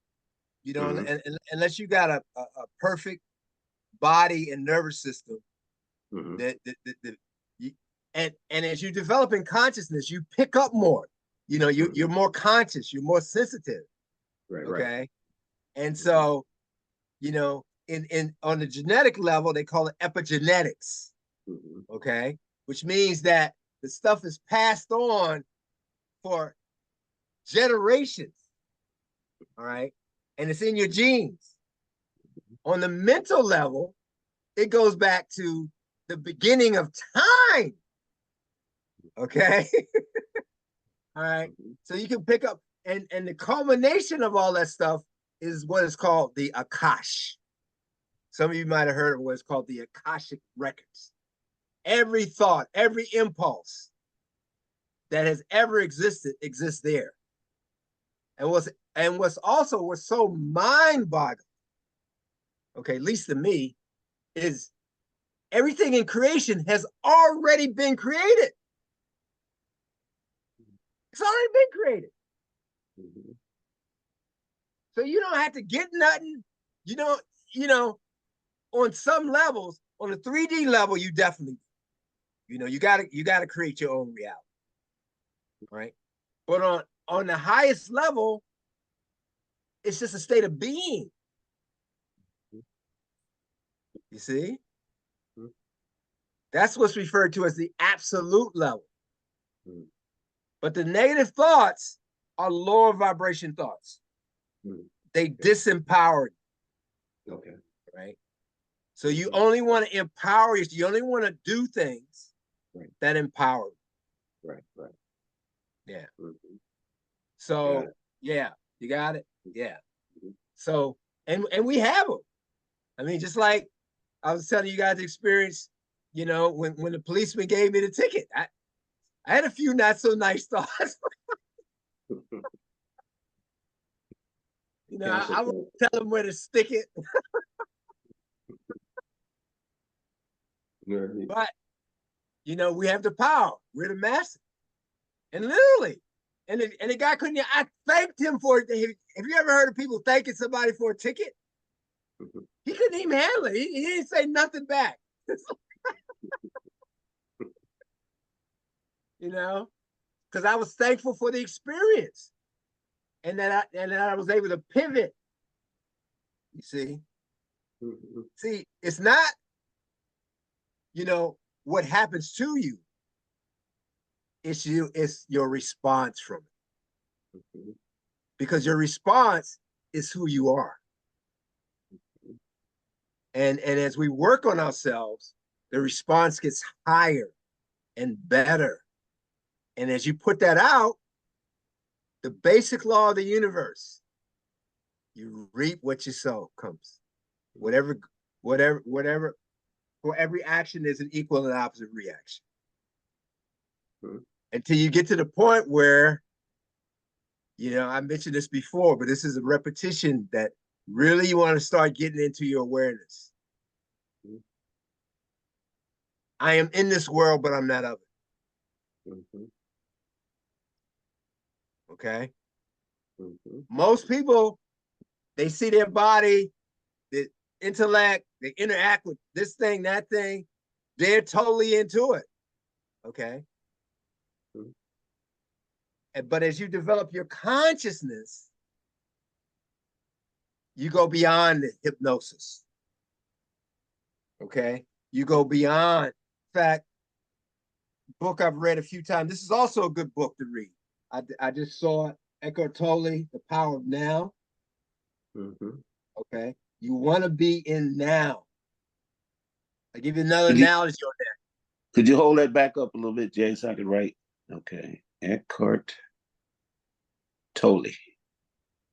And unless you got a perfect body and nervous system, and as you develop in consciousness, you pick up more. You're more conscious, you're more sensitive. Right. Okay. And so, on the genetic level, they call it epigenetics. Okay, which means that the stuff is passed on for generations. All right. And it's in your genes. On the mental level, it goes back to the beginning of time. Okay. All right. So you can pick up, and the culmination of all that stuff is what is called the Akash. Some of you might have heard of what's called the Akashic records. Every thought, every impulse that has ever existed exists there. And what's so mind-boggling, okay, at least to me, is everything in creation has already been created. It's already been created. So you don't have to get nothing. On some levels, on the 3D level, you definitely, you gotta create your own reality. Right? But on the highest level, it's just a state of being. You see? That's what's referred to as the absolute level. But the negative thoughts are lower vibration thoughts. They disempower you. Okay. Right? So you only want to empower yourself. You only want to do things that empower you. Right. Yeah. So, yeah, you got it? Yeah. So, and we have them. I mean, just like I was telling you guys the experience, when the policeman gave me the ticket, I had a few not so nice thoughts. You know, I would tell them where to stick it. But, you know, we have the power. We're the master. And literally, and the guy couldn't, I thanked him for it. Have you ever heard of people thanking somebody for a ticket? He couldn't even handle it. He didn't say nothing back. You know, because I was thankful for the experience. And that I was able to pivot. You see? See, it's not, you know, what happens to you. It's your response from it. Because your response is who you are. And as we work on ourselves, the response gets higher and better. And as you put that out, the basic law of the universe, you reap what you sow comes. Whatever, for every action, there's an equal and opposite reaction. Until you get to the point where, you know, I mentioned this before, but this is a repetition that really you want to start getting into your awareness. I am in this world, but I'm not of it. Okay? Most people, they see their body, the intellect, they interact with this thing, that thing, they're totally into it. Okay? But as you develop your consciousness, you go beyond the hypnosis. Okay? You go beyond. In fact, book I've read a few times. This is also a good book to read. I just saw it, Eckhart Tolle, The Power of Now. Okay? You want to be in now. I give you another analogy on that. Could you hold that back up a little bit, Jay, so I can write? Okay. Eckhart Tolle.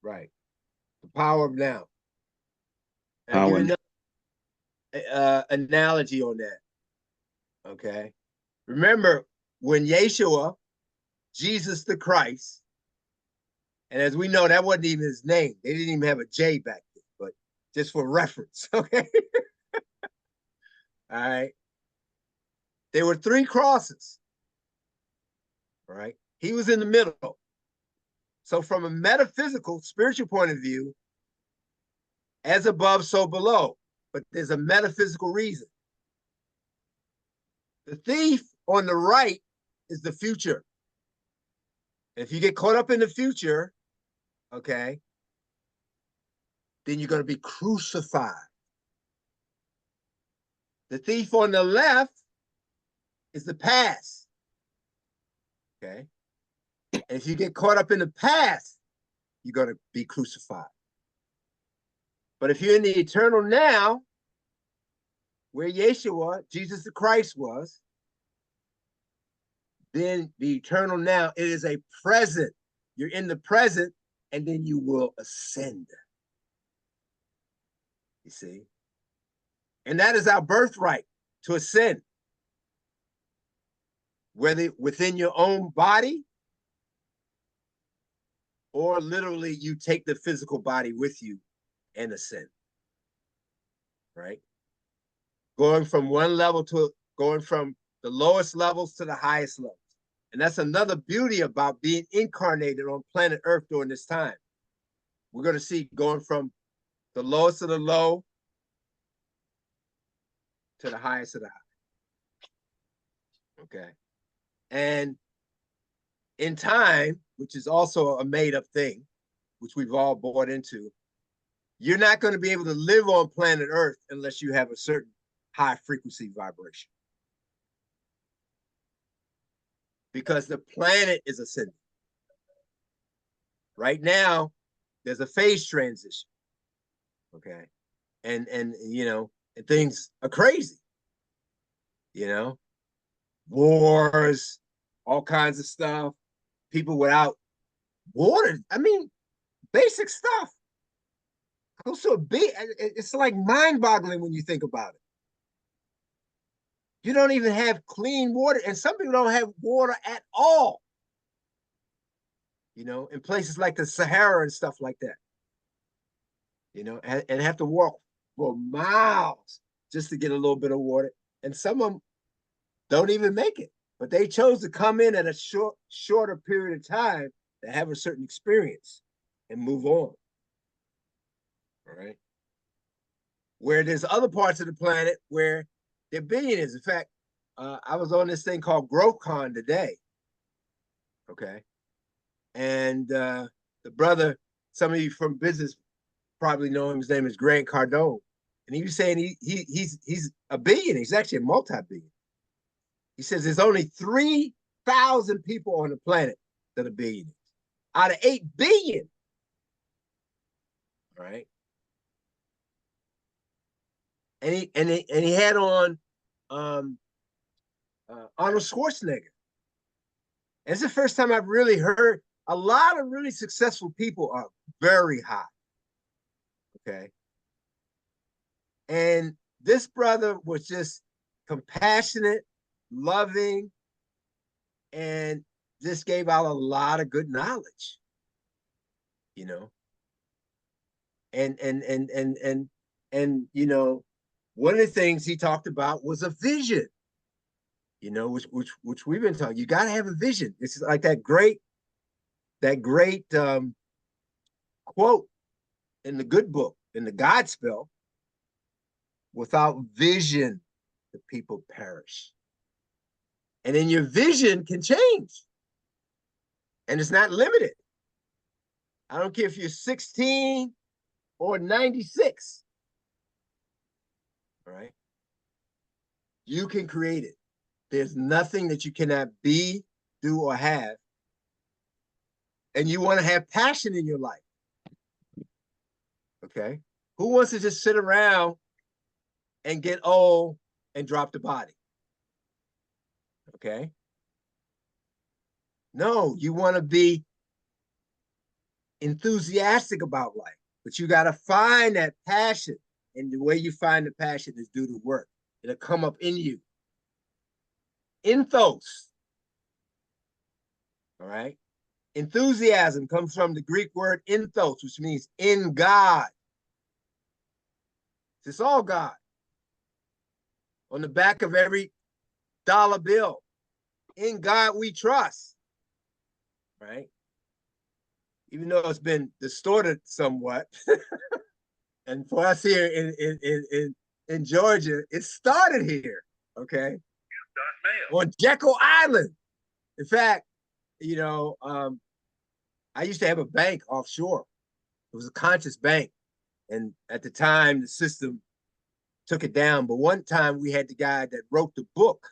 Right. The Power of Now. I'll give you another analogy on that. Okay. Remember when Yeshua, Jesus the Christ, and as we know, that wasn't even his name. They didn't even have a J back then, but just for reference. Okay. All right. There were 3 crosses. All right. He was in the middle. So from a metaphysical, spiritual point of view, as above, so below. But there's a metaphysical reason. The thief on the right is the future. If you get caught up in the future, okay, then you're going to be crucified. The thief on the left is the past. Okay. And if you get caught up in the past, you're going to be crucified. But if you're in the eternal now, where Yeshua, Jesus the Christ was, then the eternal now, it is a present. You're in the present, and then you will ascend. You see? And that is our birthright, to ascend. Whether within your own body, or literally you take the physical body with you and ascend. Right? Going from one level to going from the lowest levels to the highest levels. And that's another beauty about being incarnated on planet Earth during this time. We're going to see going from the lowest of the low to the highest of the high. Okay. And in time, which is also a made-up thing, which we've all bought into, you're not going to be able to live on planet Earth unless you have a certain high frequency vibration. Because the planet is ascending. Right now, there's a phase transition. Okay. And you know, and things are crazy. You know, wars, all kinds of stuff, people without water. I mean, basic stuff. Also, it's like mind-boggling when you think about it. You don't even have clean water, and some people don't have water at all. You know, in places like the Sahara and stuff like that. and have to walk for miles just to get a little bit of water. And some of them don't even make it, but they chose to come in at a shorter period of time to have a certain experience and move on. All right. Where there's other parts of the planet where they're billionaires. In fact, I was on this thing called GrowthCon today. Okay. And the brother, some of you from business probably know him. His name is Grant Cardone. And he was saying he's a billionaire. He's actually a multi-billionaire. He says there's only 3,000 people on the planet that are billionaires out of 8 billion. All right. And he had on Arnold Schwarzenegger. And it's the first time I've really heard a lot of really successful people are very high. Okay. And this brother was just compassionate, loving, and just gave out a lot of good knowledge, you know. And you know, one of the things he talked about was a vision, you know, which we've been talking. You got to have a vision. It's like that great quote in the good book, in the Godspell: without vision, the people perish. And then your vision can change. And it's not limited. I don't care if you're 16 or 96. All right. You can create it. There's nothing that you cannot be, do, or have. And you want to have passion in your life. Okay. Who wants to just sit around and get old and drop the body? Okay. No, you want to be enthusiastic about life, but you got to find that passion. And the way you find the passion is do the work. It'll come up in you. Enthos. All right. Enthusiasm comes from the Greek word enthos, which means in God. It's all God. On the back of every dollar bill, in God we trust. Right. Even though it's been distorted somewhat. And for us here in Georgia, it started here. Okay. On Jekyll Island. In fact, you know, I used to have a bank offshore. It was a conscious bank. And at the time, the system took it down. But one time we had the guy that wrote the book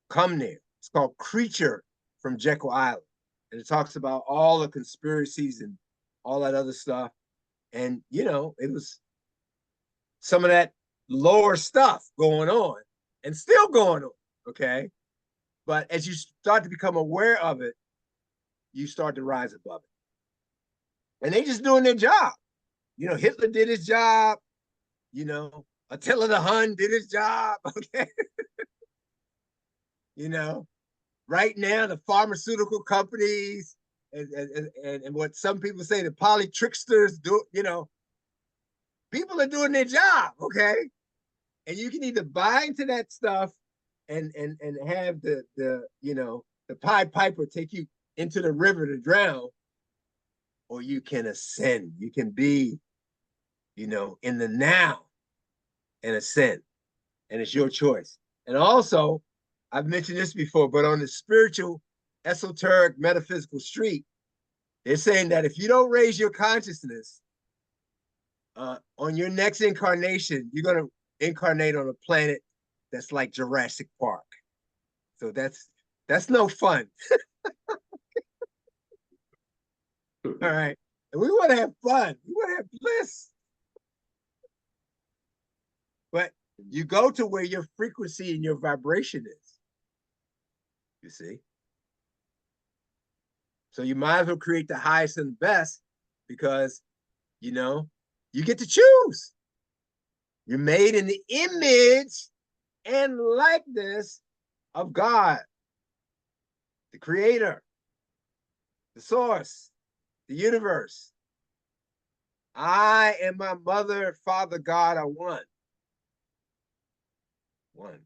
come there. It's called Creature from Jekyll Island. And it talks about all the conspiracies and all that other stuff. And, you know, it was some of that lower stuff going on and still going on. Okay. But as you start to become aware of it, you start to rise above it. And they just doing their job. You know, Hitler did his job. You know, Attila the Hun did his job. Okay. You know, right now, the pharmaceutical companies and what some people say the polytricksters do, you know, people are doing their job. Okay. And you can either buy into that stuff and have the you know, the Pied Piper take you into the river to drown, or you can ascend. You can be, you know, in the now and ascend. And it's your choice. And also, I've mentioned this before, but on the spiritual, esoteric, metaphysical street, they're saying that if you don't raise your consciousness on your next incarnation, you're going to incarnate on a planet that's like Jurassic Park. So that's no fun. All right. And we want to have fun. We want to have bliss. But you go to where your frequency and your vibration is. You see? So you might as well create the highest and the best because, you know, you get to choose. You're made in the image and likeness of God, the creator, the source, the universe. I and my mother, Father God are one. One.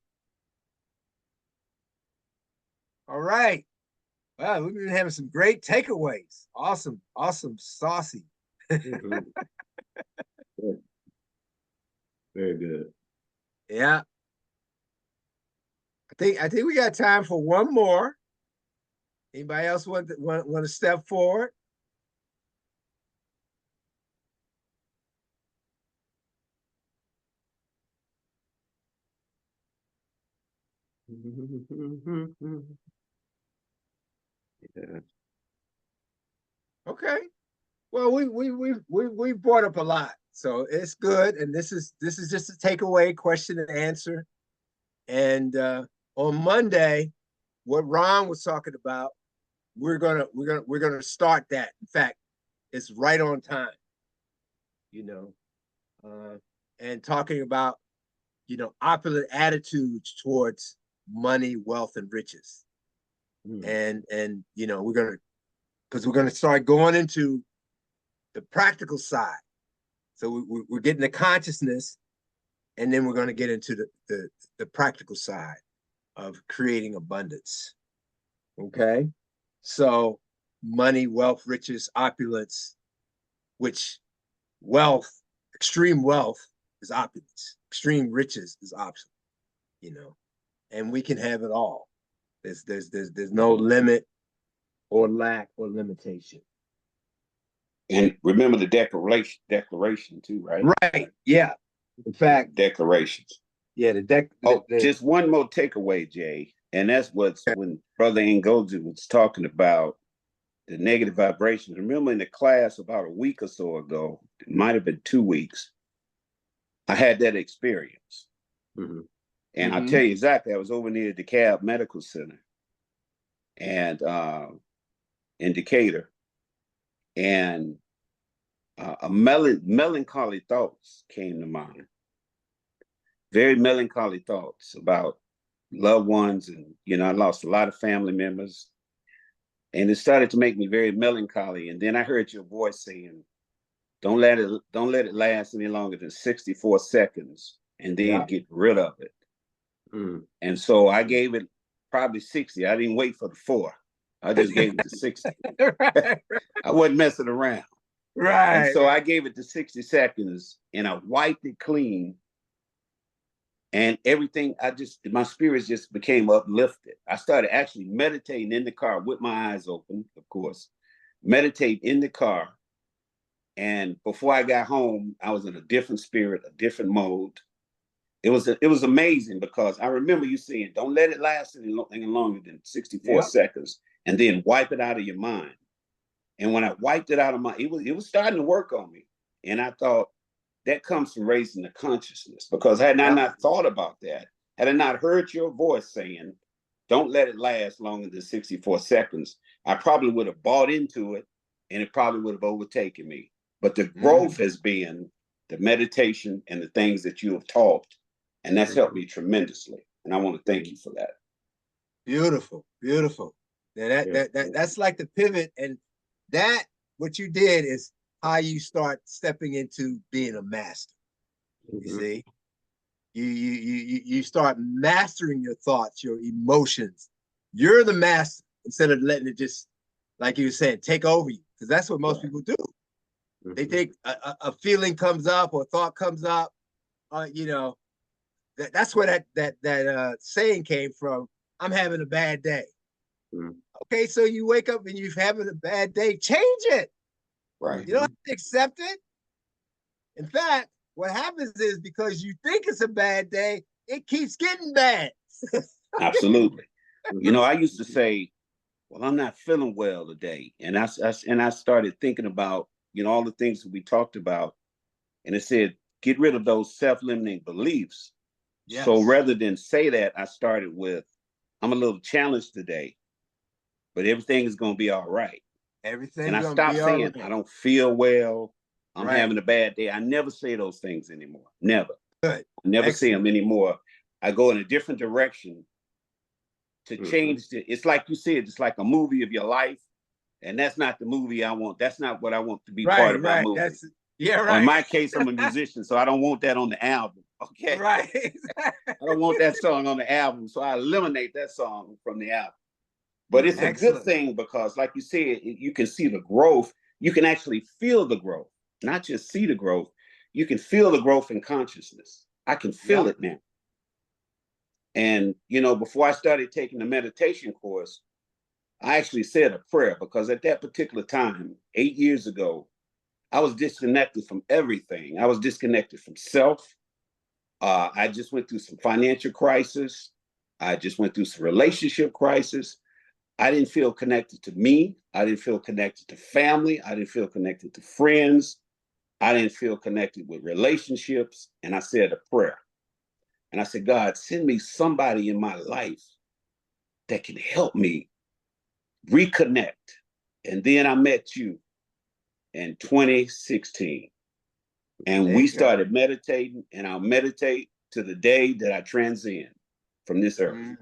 All right. Well, we've been having some great takeaways. Awesome, awesome, saucy. Mhm. Good. Very good. Yeah. I think we got time for one more. Anybody else want to step forward? Yeah. Okay. Well, we brought up a lot, so it's good. And this is just a takeaway question and answer. And on Monday, what Ron was talking about, we're gonna start that. In fact, it's right on time. You know, and talking about opulent attitudes towards money, wealth, and riches. Mm. And we're gonna start going into the practical side. So we're getting the consciousness, and then we're going to get into the practical side of creating abundance. Okay, so money, wealth, riches, opulence, which wealth, extreme wealth is opulence, extreme riches is opulence. You know, and we can have it all. There's no limit or lack or limitation. And remember the declaration too, right? Right. Yeah. In fact, Declarations. yeah, the deck. Oh, just one more takeaway, Jay. And that's what's when Brother Ngozi was talking about the negative vibrations. Remember in the class about a week or so ago, it might have been 2 weeks, I had that experience. Mm-hmm. And I'll tell you exactly, I was over near the DeKalb Medical Center and in Decatur. And melancholy thoughts came to mind. Very melancholy thoughts about loved ones. And, I lost a lot of family members. And it started to make me very melancholy. And then I heard your voice saying, don't let it last any longer than 64 seconds and then get rid of it. Mm. And so I gave it probably 60. I didn't wait for the 4. I just gave it to 60. I wasn't messing around. Right. And so I gave it to 60 seconds and I wiped it clean. And everything, my spirits just became uplifted. I started actually meditating in the car with my eyes open, of course, meditate in the car. And before I got home, I was in a different spirit, a different mode. It was amazing because I remember you saying, don't let it last any longer than 64 seconds and then wipe it out of your mind. And when I wiped it out of it was starting to work on me. And I thought, that comes from raising the consciousness, because had I not thought about that, had I not heard your voice saying, don't let it last longer than 64 seconds, I probably would have bought into it and it probably would have overtaken me. But the growth has been the meditation and the things that you have taught. And that's helped me tremendously. And I want to thank you for that. Beautiful, beautiful. That's like the pivot. And that, what you did is how you start stepping into being a master. You see, you start mastering your thoughts, your emotions. You're the master instead of letting it just, like you were saying, take over you. Because that's what most people do. They think a feeling comes up or a thought comes up. That's where that saying came from. I'm having a bad day. Okay, so you wake up and you're having a bad day. Change it. Right. You don't have to accept it. In fact, what happens is because you think it's a bad day, it keeps getting bad. Absolutely. I used to say, well, I'm not feeling well today. And I started thinking about, all the things that we talked about. And it said, get rid of those self-limiting beliefs. Yes. So rather than say that, I started with, I'm a little challenged today, but everything is going to be all right. Everything. And I stopped saying, I don't feel well. I'm having a bad day. I never say those things anymore. Never. Good. I never say them anymore. I go in a different direction to change it. It's like you said, it's like a movie of your life. And that's not the movie I want. That's not what I want to be part of my movie. Yeah, Or in right. my case, I'm a musician, so I don't want that on the album. Okay. Right. I don't want that song on the album, so I eliminate that song from the album. But it's a good Excellent. thing because, like you said, you can see the growth. You can actually feel the growth, not just see the growth. You can feel the growth in consciousness. I can feel it now. And, you know, before I started taking the meditation course, I actually said a prayer because at that particular time, 8 years ago, I was disconnected from everything. I was disconnected from self. I just went through some financial crisis. I just went through some relationship crisis. I didn't feel connected to me. I didn't feel connected to family. I didn't feel connected to friends. I didn't feel connected with relationships. And I said a prayer. And I said, God, send me somebody in my life that can help me reconnect. And then I met you in 2016. And we started meditating, and I'll meditate to the day that I transcend from this earth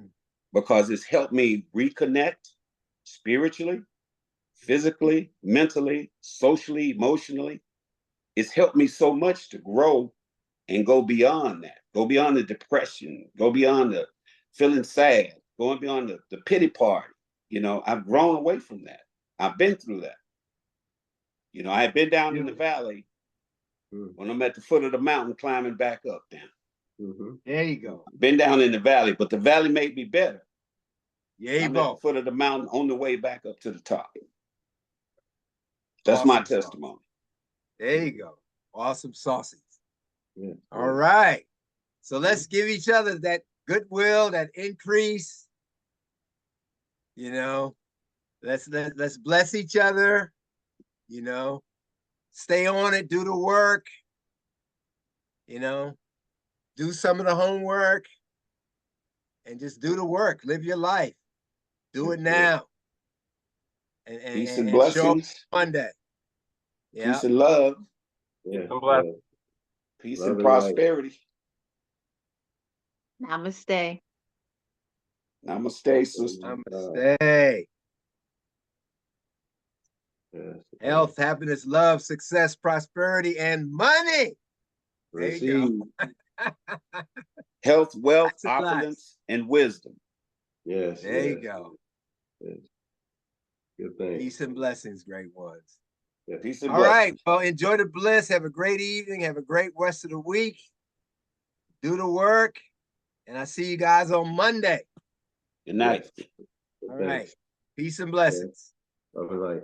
because it's helped me reconnect spiritually, physically, mentally, socially, emotionally. It's helped me so much to grow and go beyond that, go beyond the depression, go beyond the feeling sad, going beyond the pity party. You know, I've grown away from that. I've been through that. You know, I had been down in the valley when I'm at the foot of the mountain climbing back up now. There you go. Been down in the valley, but the valley made me better. Yeah, I'm at the foot of the mountain on the way back up to the top. That's awesome my testimony. There you go. Awesome sauces. All right. So let's give each other that goodwill, that increase. You know, let's bless each other. You know, stay on it, do the work. You know, do some of the homework and just do the work. Live your life. Do it now. And peace and show blessings. up Monday. Yeah. Peace and love. Peace and blessings. Peace and prosperity. Namaste. Namaste, sister. Namaste. Health, happiness, love, success, prosperity, and money. There you go. Health, wealth, opulence, and wisdom. There you go. Good thing. Peace and blessings, great ones. Peace and All blessings. right. Well, enjoy the bliss. Have a great evening. Have a great rest of the week. Do the work. And I see you guys on Monday. Good night. All right. Peace and blessings. All right.